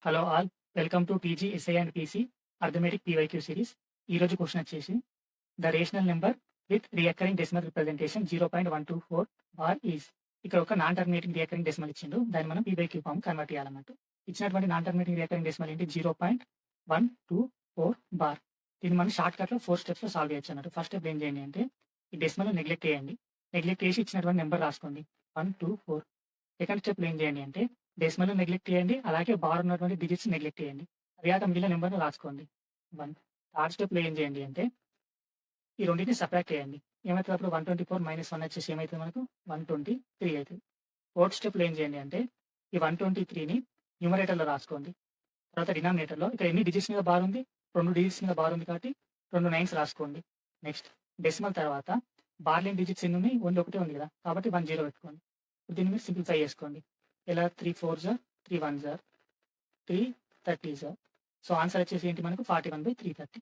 Hello all. Welcome to PG SI and PC arithmetic PYQ series. ఈరోజు question వచ్చేసి the rational number with recurring decimal representation 0.124 bar is. ఇక్కడ ఒక non terminating రియకరింగ్ decimal ఇచ్చిండు. దాన్ని మనం PYQ form convert చేయాలన్నట్టు. ఇచ్చినటువంటి non terminating రియకరింగ్ decimal ఏంటి 0.124 bar. దీన్ని మనం షార్ట్ కట్లో 4 స్టెప్స్లో సాల్వ్ చేయొచ్చు అన్నట్టు. ఫస్ట్ స్టెప్ ఏం చేయండి అంటే ఈ డెసిమల్ నెగ్లెక్ట్ చేయండి. నెగ్లెక్ట్ చేసి ఇచ్చినటువంటి నెంబర్ రాసుకోండి 124. సెకండ్ స్టెప్‌లో ఏం చేయండి అంటే డెసిమల్‌ని నెగ్లెక్ట్ చేయండి. అలాగే బార్ ఉన్నటువంటి డిజిట్స్ నెగ్లెక్ట్ చేయండి. తరువాత మిగిలిన నంబర్‌ని రాసుకోండి 1. థర్డ్ స్టెప్‌లో ఏం చేయండి అంటే ఈ రెండిటిని సబ్ట్రాక్ట్ చేయండి. ఏమైతది అప్పుడు 124 - 1 వచ్చేసి ఏమైతది మనకు 123 అయితది. ఫోర్త్ స్టెప్‌లో ఏం చేయండి అంటే ఈ 123ని న్యూమరేటర్‌లో రాసుకోండి. తర్వాత డినామినేటర్‌లో ఇక్కడ ఎన్ని డిజిట్స్ మీద బార్ ఉంది? 2 డిజిట్స్ మీద బార్ ఉంది కాబట్టి 2 9స్ రాసుకోండి. నెక్స్ట్ డెసిమల్ తర్వాత బార్ లేని డిజిట్స్ ఎన్ని ఉన్నాయి? ఓన్లీ ఒకటే ఉంది కదా! కాబట్టి 1 0 పెట్టుకోండి. దీన్ని మీరు సింప్లిఫై చేసుకోండి. ఎలా 3 4 jar 3 1 jar 3 30 jar. So, answer వచ్చేసి ఏంటి మనకు 41/330.